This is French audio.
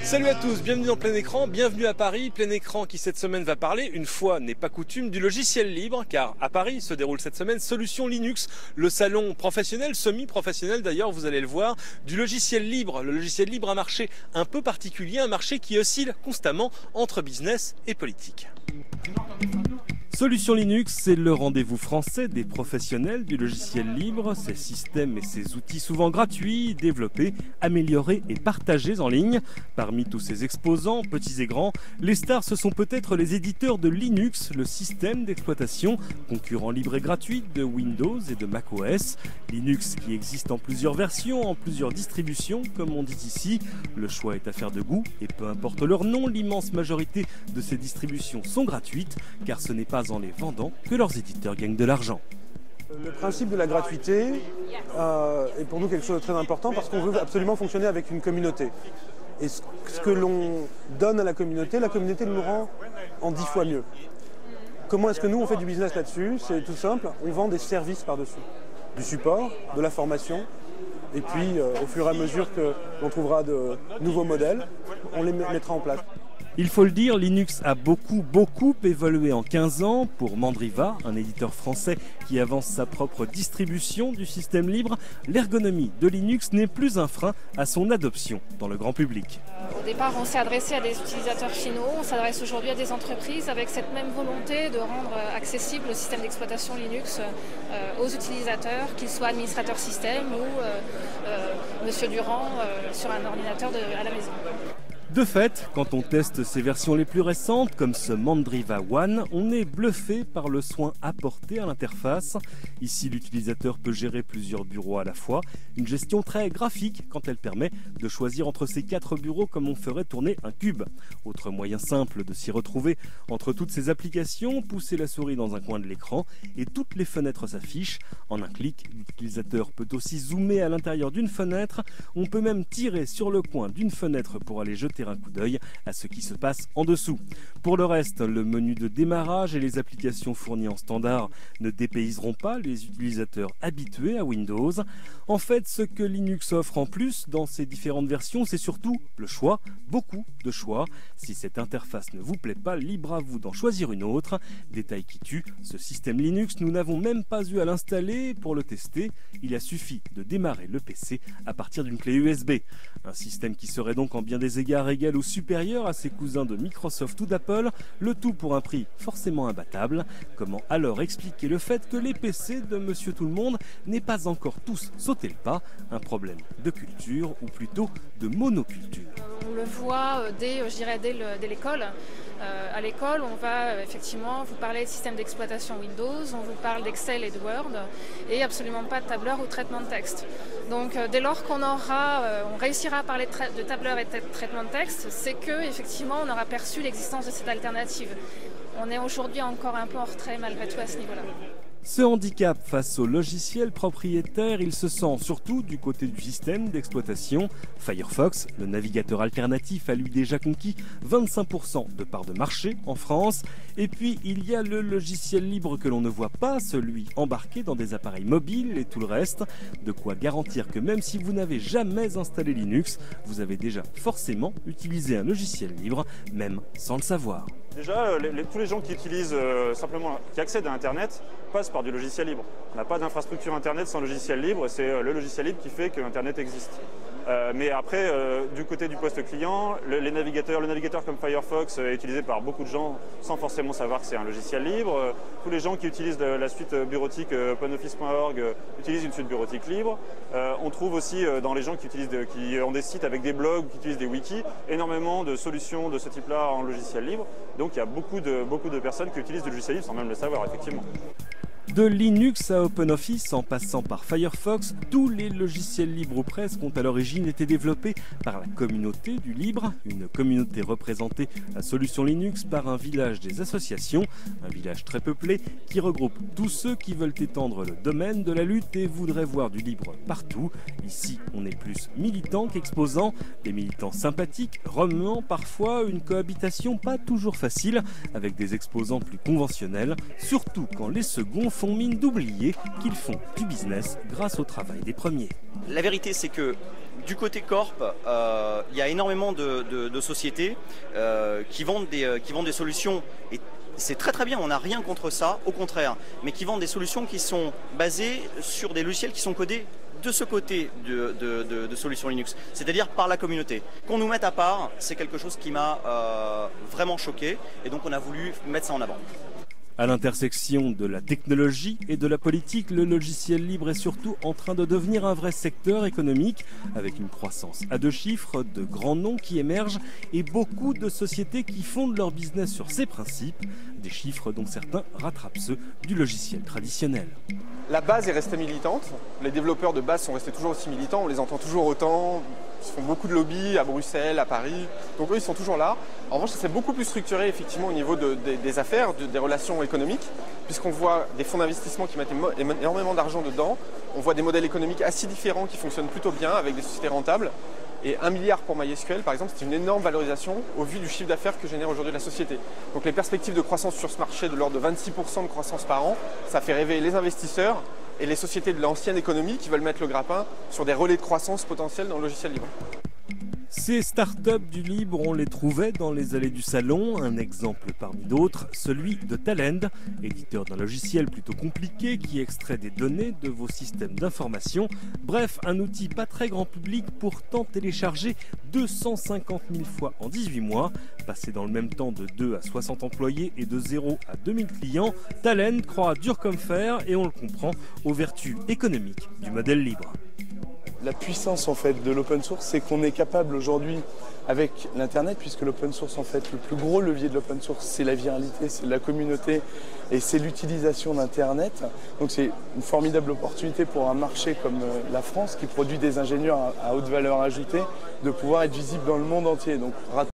Salut à tous, bienvenue dans Plein Écran, bienvenue à Paris. Plein Écran qui cette semaine va parler, une fois n'est pas coutume, du logiciel libre, car à Paris se déroule cette semaine Solutions Linux, le salon professionnel, semi-professionnel d'ailleurs, vous allez le voir, du logiciel libre. Le logiciel libre, un marché un peu particulier, un marché qui oscille constamment entre business et politique. Solutions Linux, c'est le rendez-vous français des professionnels du logiciel libre, ses systèmes et ses outils souvent gratuits, développés, améliorés et partagés en ligne. Parmi tous ces exposants, petits et grands, les stars ce sont peut-être les éditeurs de Linux, le système d'exploitation, concurrent libre et gratuit de Windows et de macOS. Linux qui existe en plusieurs versions, en plusieurs distributions, comme on dit ici. Le choix est affaire de goût et peu importe leur nom, l'immense majorité de ces distributions sont gratuites, car ce n'est pas en les vendant que leurs éditeurs gagnent de l'argent. Le principe de la gratuité est pour nous quelque chose de très important parce qu'on veut absolument fonctionner avec une communauté. Et ce que l'on donne à la communauté nous rend en 10 fois mieux. Comment est-ce que nous on fait du business là-dessus? C'est tout simple, on vend des services par-dessus. Du support, de la formation, et puis au fur et à mesure que l'on trouvera de nouveaux modèles, on les mettra en place. Il faut le dire, Linux a beaucoup évolué en 15 ans. Pour Mandriva, un éditeur français qui avance sa propre distribution du système libre, l'ergonomie de Linux n'est plus un frein à son adoption dans le grand public. Au départ, on s'est adressé à des utilisateurs finaux, on s'adresse aujourd'hui à des entreprises avec cette même volonté de rendre accessible le système d'exploitation Linux aux utilisateurs, qu'ils soient administrateurs système ou Monsieur Durand sur un ordinateur à la maison. De fait, quand on teste ces versions les plus récentes, comme ce Mandriva One, on est bluffé par le soin apporté à l'interface. Ici, l'utilisateur peut gérer plusieurs bureaux à la fois. Une gestion très graphique quand elle permet de choisir entre ces 4 bureaux comme on ferait tourner un cube. Autre moyen simple de s'y retrouver entre toutes ces applications, pousser la souris dans un coin de l'écran et toutes les fenêtres s'affichent. En un clic, l'utilisateur peut aussi zoomer à l'intérieur d'une fenêtre. On peut même tirer sur le coin d'une fenêtre pour aller jeter un coup d'œil à ce qui se passe en dessous. Pour le reste, le menu de démarrage et les applications fournies en standard ne dépayseront pas les utilisateurs habitués à Windows. En fait, ce que Linux offre en plus dans ses différentes versions, c'est surtout le choix, beaucoup de choix. Si cette interface ne vous plaît pas, libre à vous d'en choisir une autre. Détail qui tue, ce système Linux, nous n'avons même pas eu à l'installer pour le tester. Il a suffi de démarrer le PC à partir d'une clé USB. Un système qui serait donc en bien des égards égal ou supérieur à ses cousins de Microsoft ou d'Apple, le tout pour un prix forcément imbattable. Comment alors expliquer le fait que les PC de Monsieur Tout-le-Monde n'aient pas encore tous sauté le pas? Un problème de culture ou plutôt de monoculture. On le voit dès l'école. À l'école, on va effectivement vous parler de système d'exploitation Windows, on vous parle d'Excel et de Word, et absolument pas de tableur ou de traitement de texte. Donc dès lors qu'on on réussira à parler de tableur et de traitement de texte, c'est que effectivement on aura perçu l'existence de cette alternative. On est aujourd'hui encore un peu en retrait malgré tout à ce niveau-là. Ce handicap face au logiciel propriétaire, il se sent surtout du côté du système d'exploitation. Firefox, le navigateur alternatif, a lui déjà conquis 25% de part de marché en France. Et puis il y a le logiciel libre que l'on ne voit pas, celui embarqué dans des appareils mobiles et tout le reste. De quoi garantir que même si vous n'avez jamais installé Linux, vous avez déjà forcément utilisé un logiciel libre, même sans le savoir. Déjà, tous les gens qui utilisent qui accèdent à Internet passent par du logiciel libre. On n'a pas d'infrastructure Internet sans logiciel libre, c'est le logiciel libre qui fait que Internet existe. Mais après, du côté du poste client, le navigateur comme Firefox est utilisé par beaucoup de gens sans forcément savoir que c'est un logiciel libre. Tous les gens qui utilisent la suite bureautique OpenOffice.org utilisent une suite bureautique libre. On trouve aussi dans les gens qui ont des sites avec des blogs, qui utilisent des wikis, énormément de solutions de ce type-là en logiciel libre. Donc il y a beaucoup de personnes qui utilisent du logiciel libre sans même le savoir, effectivement. De Linux à OpenOffice, en passant par Firefox, tous les logiciels libres ou presque ont à l'origine été développés par la communauté du libre, une communauté représentée à Solutions Linux par un village des associations, un village très peuplé qui regroupe tous ceux qui veulent étendre le domaine de la lutte et voudraient voir du libre partout. Ici, on est plus militants qu'exposants, des militants sympathiques, remuant parfois une cohabitation pas toujours facile avec des exposants plus conventionnels, surtout quand les seconds font mine d'oublier qu'ils font du business grâce au travail des premiers. La vérité, c'est que du côté corp, il y a énormément de sociétés qui vendent des solutions, et c'est très très bien, on n'a rien contre ça, au contraire, mais qui vendent des solutions qui sont basées sur des logiciels qui sont codés de ce côté de solutions Linux, c'est-à-dire par la communauté. Qu'on nous mette à part, c'est quelque chose qui m'a vraiment choqué, et donc on a voulu mettre ça en avant. À l'intersection de la technologie et de la politique, le logiciel libre est surtout en train de devenir un vrai secteur économique, avec une croissance à 2 chiffres, de grands noms qui émergent et beaucoup de sociétés qui fondent leur business sur ces principes, des chiffres dont certains rattrapent ceux du logiciel traditionnel. La base est restée militante, les développeurs de base sont restés toujours aussi militants, on les entend toujours autant, ils font beaucoup de lobby à Bruxelles, à Paris, donc eux ils sont toujours là. En revanche, ça s'est beaucoup plus structuré effectivement au niveau des affaires, des relations économiques, puisqu'on voit des fonds d'investissement qui mettent énormément d'argent dedans, on voit des modèles économiques assez différents qui fonctionnent plutôt bien avec des sociétés rentables. Et 1 milliard pour MySQL, par exemple, c'est une énorme valorisation au vu du chiffre d'affaires que génère aujourd'hui la société. Donc les perspectives de croissance sur ce marché de l'ordre de 26% de croissance par an, ça fait rêver les investisseurs et les sociétés de l'ancienne économie qui veulent mettre le grappin sur des relais de croissance potentiels dans le logiciel libre. Ces startups du libre, on les trouvait dans les allées du salon. Un exemple parmi d'autres, celui de Talend, éditeur d'un logiciel plutôt compliqué qui extrait des données de vos systèmes d'information. Bref, un outil pas très grand public, pourtant téléchargé 250 000 fois en 18 mois. Passé dans le même temps de 2 à 60 employés et de 0 à 2000 clients, Talend croit dur comme fer et on le comprend aux vertus économiques du modèle libre. La puissance en fait de l'open source, c'est qu'on est capable aujourd'hui avec l'internet, puisque l'open source en fait, le plus gros levier de l'open source, c'est la viralité, c'est la communauté et c'est l'utilisation d'internet. Donc c'est une formidable opportunité pour un marché comme la France qui produit des ingénieurs à haute valeur ajoutée de pouvoir être visible dans le monde entier. Donc